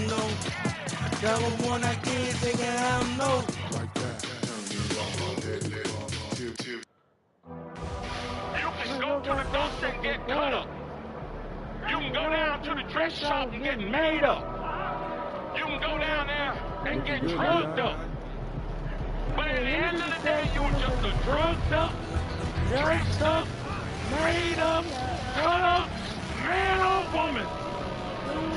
no. Double one again, they can have no. Like that. You can go to the dumpster and get cut up. You can go down to the dress shop and get made up. You can go down there and get drugged up. But at the end of the day, you were just a drugged up, dressed up, made up, cut up, man or woman.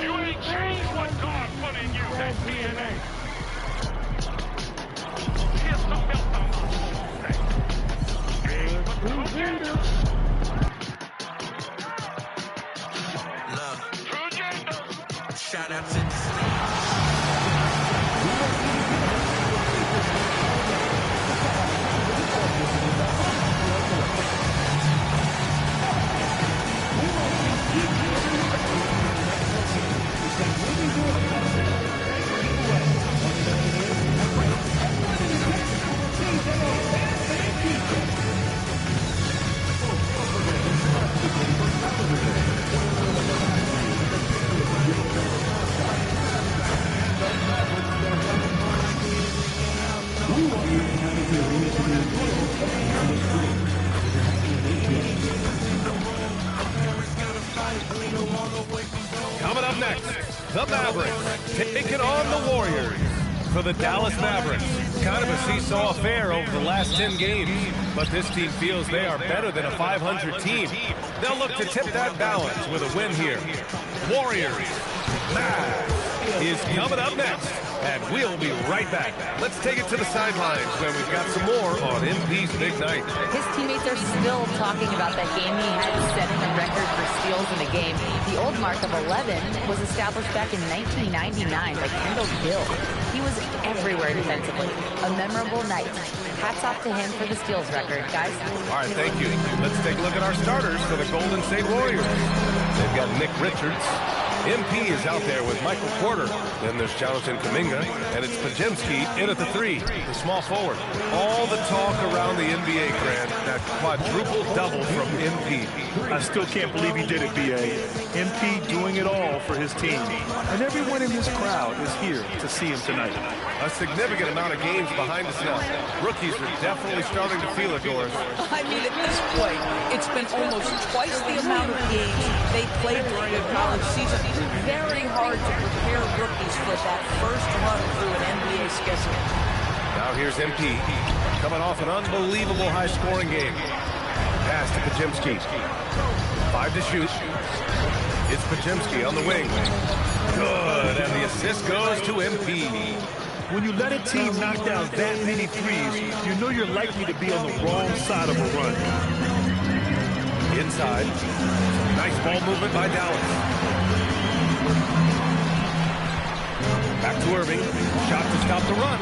You ain't changed what God put in you, that DNA. Here's some milk on my shout out to the Coming up next, the Mavericks taking on the Warriors. For the Dallas Mavericks, kind of a seesaw affair over the last 10 games, but this team feels they are better than a 500 team. They'll look to tip that balance with a win here. Warriors, Mavs is coming up next, and we'll be right back. Let's take it to the sidelines when we've got some more on MP's Big Night. His teammates are still talking about that game he had, setting a record for steals in a game. The old mark of 11 was established back in 1999 by Kendall Gill. He was everywhere defensively. A memorable night. Hats off to him for the steals record, guys. All right, thank you. Let's take a look at our starters for the Golden State Warriors. They've got Nick Richards. MP is out there with Michael Porter. Then there's Jonathan Kuminga, and it's Podziemski in at the 3, the small forward. All the talk around the NBA, Grant, that quadruple double from MP. I still can't believe he did it, B.A. MP doing it all for his team. And everyone in this crowd is here to see him tonight. A significant amount of games behind us now. Rookies are definitely starting to feel it, Doris. I mean, at this point, it's been almost twice the amount of games they played during a college season. Very hard to prepare rookies for that first run through an NBA schedule. Now here's MP, coming off an unbelievable high-scoring game. Pass to Podziemski. 5 to shoot. It's Podziemski on the wing. Good, and the assist goes to MP. When you let a team knock down that many threes, you know you're likely to be on the wrong side of a run. Inside. Nice ball movement by Dallas. Back to Irving. Shot to stop the run.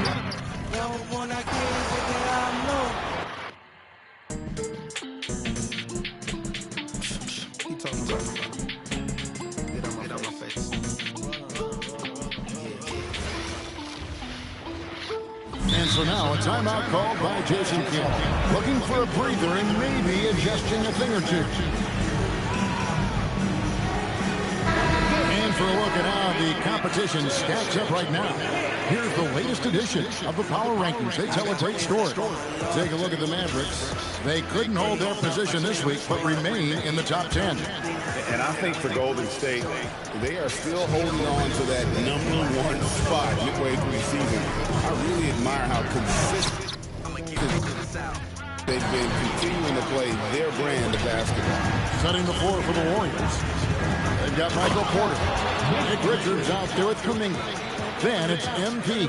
And so now a timeout called by Jason Kidd. Looking for a breather and maybe adjusting a thing or two. For a look at how the competition stacks up right now. Here's the latest edition of the Power Rankings. They tell a great story. Take a look at the Mavericks. They couldn't hold their position this week, but remain in the top 10. And I think for Golden State, they are still holding on to that #1 spot midway through the season. I really admire how consistent they've been continuing to play their brand of basketball. Setting the floor for the Warriors. They've got Michael Porter. Nick Richards out there with Kuminga. Then it's MP.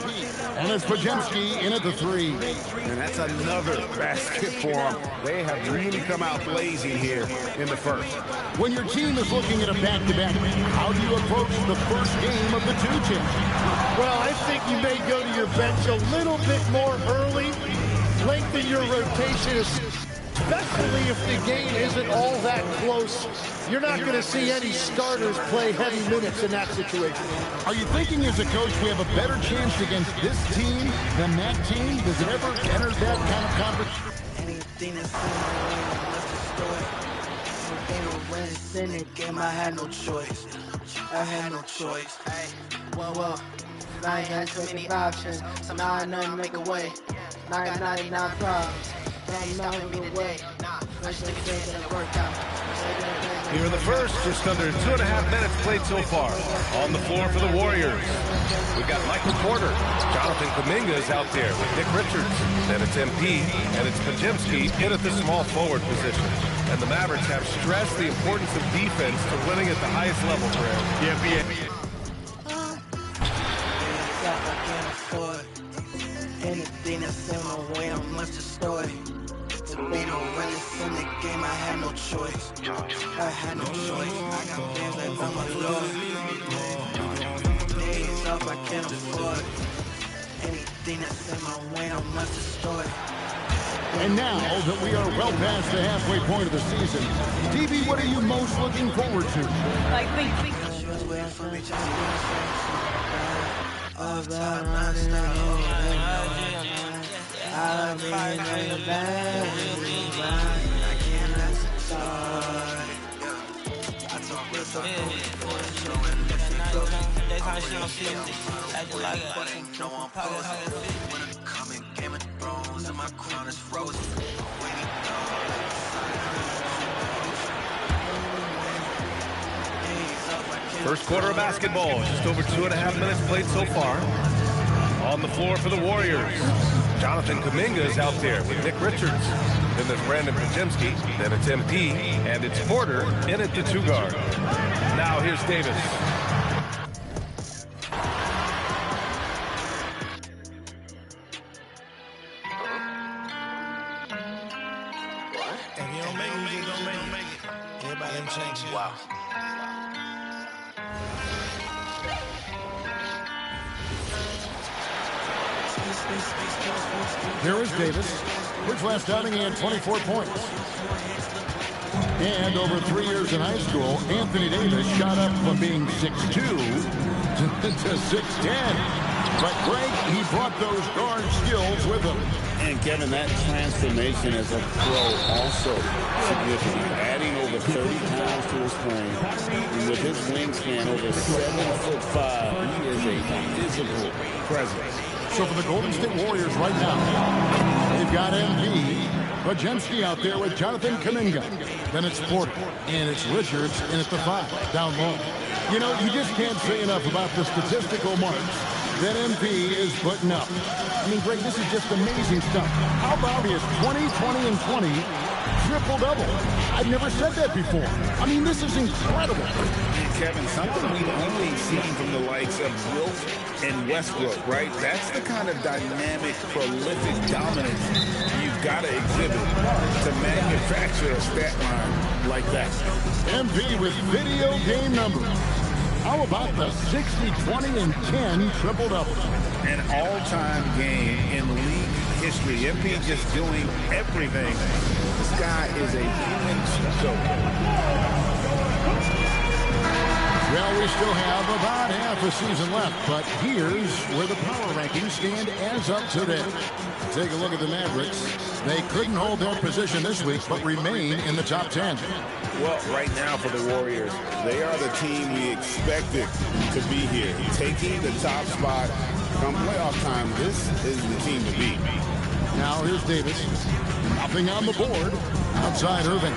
And it's Podziemski in at the 3. And that's another basket for them. They have really come out blazing here in the first. When your team is looking at a back-to-back, how do you approach the first game of the 2-chip? Well, I think you may go to your bench a little bit more early. Lengthen your rotation, especially if the game isn't all that close. You're not going to see any starters play heavy minutes in that situation. Are you thinking as a coach we have a better chance against this team than that team? Does it ever enter that kind of conversation? Ain't no winners in the game, I had no choice. I had no choice. Hey, whoa. I ain't had too many options. Somehow I know to make a way. 99 problems. Ain't stopping me today. Nah, I just think it's gonna work out. Here in the first, just under 2.5 minutes played so far. On the floor for the Warriors, we've got Michael Porter. Jonathan Kuminga is out there with Nick Richards. Then it's MP, and it's Pajemski in at the small forward position. And the Mavericks have stressed the importance of defense to winning at the highest level, Graham. Anything that's in my way, I must destroy. To be the realest in the game, I had no choice. I had no choice. I got games that I'm a lord. Days off, I can't afford. Anything that's in my way, I must destroy. And now that we are well past the halfway point of the season, DB, what are you most looking forward to? I think. She was waiting for me just to be all about running I've been in the bad, I can't let it start. I told myself, when I'm coming, Game of Thrones, and my crown is frozen. First quarter of basketball, just over 2.5 minutes played so far. On the floor for the Warriors, Jonathan Kuminga is out there with Nick Richards. Then there's Brandon Pajemski. Then it's MP, and it's Porter in at the 2 guard. Now here's Davis. If you don't make it, you don't make it. Everybody change it. Wow. Here is Davis, which last outing he had 24 points. And over 3 years in high school, Anthony Davis shot up from being 6'2" to 6'10". But Greg, he brought those guard skills with him. And Kevin, that transformation as a pro also significant. Adding over 30 pounds to his frame. And with his wingspan over 7'5", he is a visible presence. So for the Golden State Warriors right now, they've got MP, Pajemski out there with Jonathan Kuminga. Then it's Porter, and it's Richards in at the 5, down low. You know, you just can't say enough about the statistical marks that MP is putting up. I mean, Greg, this is just amazing stuff. How about his 20, 20, and 20 triple-double? I've never said that before. I mean, this is incredible. Kevin, something we've only seen from the likes of Wilt and Westbrook, right? That's the kind of dynamic, prolific dominance you've got to exhibit to manufacture a stat line like that. MP with video game numbers. How about the 60, 20, and 10 triple-double? An all-time game in league history. MP just doing everything. This guy is a human joke. Well, we still have about half a season left, but here's where the power rankings stand as of today. Take a look at the Mavericks. They couldn't hold their position this week, but remain in the top 10. Well, right now for the Warriors, they are the team we expected to be here. Taking the top spot come playoff time, this is the team to beat. Now here's Davis. Nothing on the board outside Irving.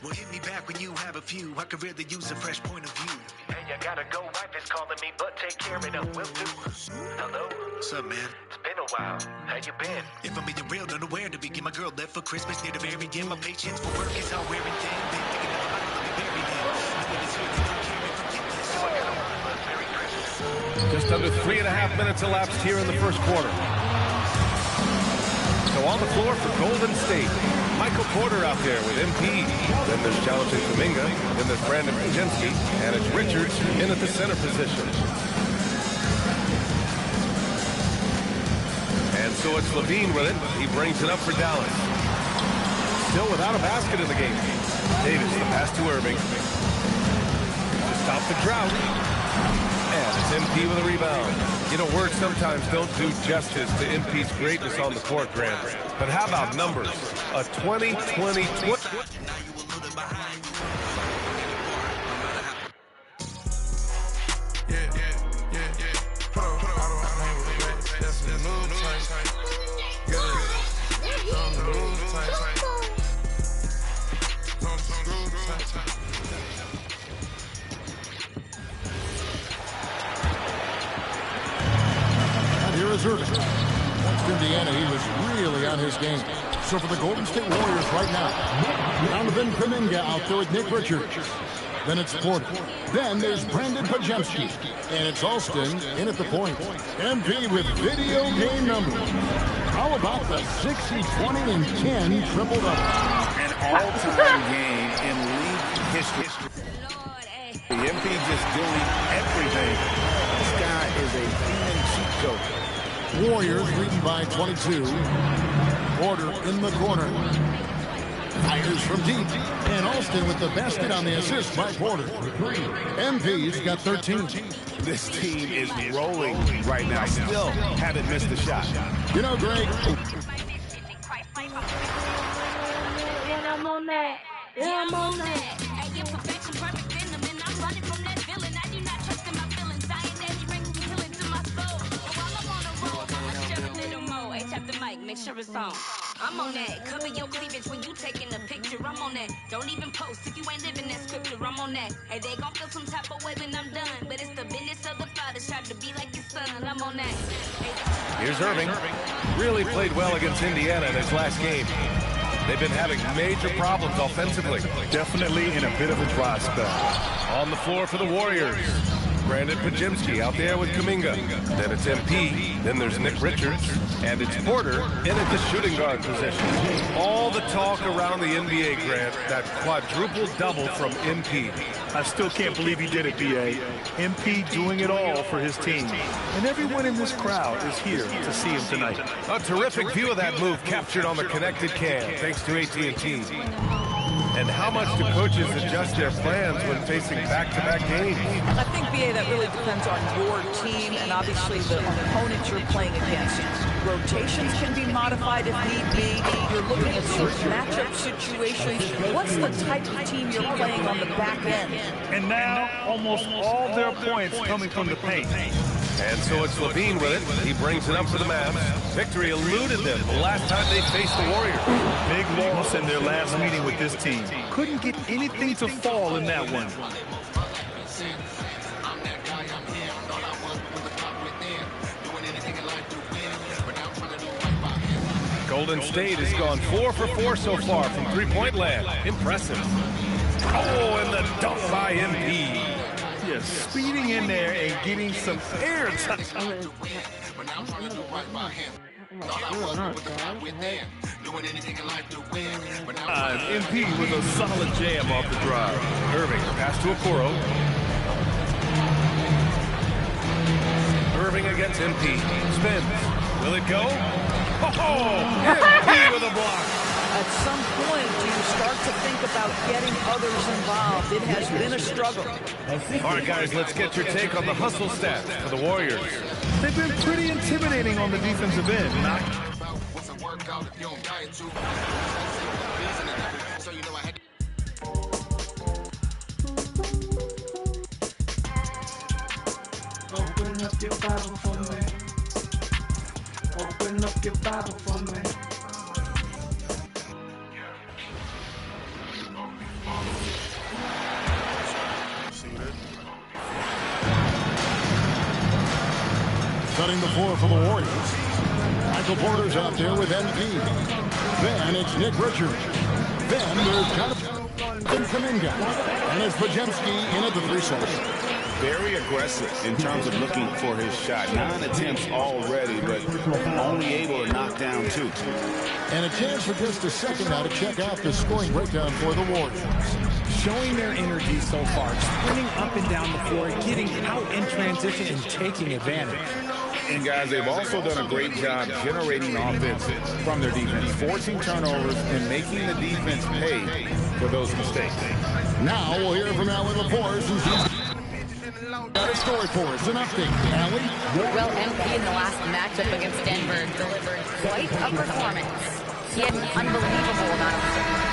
Well, hit me back when you have a few. I could really use a fresh point of view. Hey, you gotta go. Wife is calling me, but take care of it. Will do. Hello? What's up, man? It's been a while. How you been? If I'm being real, don't know where to begin. My girl left for Christmas near the very end. My patience for work is all wearing thin. Been thinking of the life I'll be buried in. Knowing it's here, they don't care if I get this. So I got a lot of Merry Christmas. Just under 3.5 minutes elapsed here in the first quarter. So on the floor for Golden State, Michael Porter out there with MP. Then there's Jonathan Kuminga. Then there's Brandon Pajemski. And it's Richards in at the center position. And so it's Levine with it. He brings it up for Dallas. Still without a basket in the game. Davis, the pass to Irving. To stop the drought. And it's MP with a rebound. You know, words sometimes don't do justice to MP's greatness on the court, Grant. But how about numbers? A 20-20-20. Here is Irving. Against Indiana, he was really on his game. So for the Golden State Warriors right now, Jonathan Kuminga out there with Nick Richards. Then it's Porter. Then there's Brandon Pajemski. And it's Alston in at the point. MP with video game numbers. How about the 60, 20, and 10 triple-double? An all-time game in league history. The MP just doing everything. This guy is a human cheat code. Warriors leading by 22. Porter in the corner. Fires from deep. And Alston with the basket on the assist by Porter. MP's got 13. This team is rolling right now. Still haven't missed a shot. You know, Greg. Yeah, I'm on that. Yeah, I'm on that. Make sure it's on. I'm on that. Cover your cleavage when you taking a picture. I'm on that. Don't even post if you ain't living that scripture. I'm on that. Hey, they gon' feel some type of way when I'm done. But it's the business of the father. Try to be like your son. I'm on that. Here's Irving. Really played well against Indiana in his last game. They've been having major problems offensively. Definitely in a bit of a dry spell. On the floor for the Warriors. Brandon Pajemski out there with Kuminga. Then it's MP. Then there's Nick Richards. And it's Porter in at the shooting guard position. All the talk around the NBA, Grant, that quadruple double from MP. I still can't believe he did it, B.A. MP doing it all for his team. And everyone in this crowd is here to see him tonight. A terrific view of that move captured on the connected cam, thanks to AT&T. And how much do coaches adjust their plans when facing back-to-back games? I think, BA, that really depends on your team and obviously the opponent you're playing against. Rotations can be modified if need be. You're looking at certain matchup situations. What's the type of team you're playing on the back end? And now, almost all their points coming from the paint. And so it's Levine with it. He brings it up for the Mavs. Victory eluded them the last time they faced the Warriors. Big loss in their last meeting with this team. Couldn't get anything to fall in that one. Golden State has gone 4 for 4 so far from three-point land. Impressive. Oh, and the dunk by MP. Yeah, speeding in there and getting some air time. MP with a solid jam off the drive. Irving, pass to Okoro. Irving against MP. Spins. Will it go? Oh, MP with a block. At some point, you start to think about getting others involved. It has been a struggle. All right, guys, let's get your take on the hustle stats for the Warriors. They've been pretty intimidating on the defensive end. Open up your Bible for me. Open up your Bible for me. Setting the floor for the Warriors. Michael Porter's out there with MP. Then it's Nick Richards. Then there's Jonathan Kuminga. And it's Pajemski in at the 3 section. very aggressive in terms of looking for his shot. 9 attempts already, but only able to knock down 2. And a chance for just a second now to check out the scoring breakdown for the Warriors. Showing their energy so far, sprinting up and down the floor, getting out in transition and taking advantage. And guys, they've also done a great job generating offense from their defense, forcing turnovers and making the defense pay for those mistakes. Now we'll hear from Allie LaForce, and she's got a story for us. An update, Allie. Well, MP in the last matchup against Denver delivered quite a performance. He had an unbelievable amount of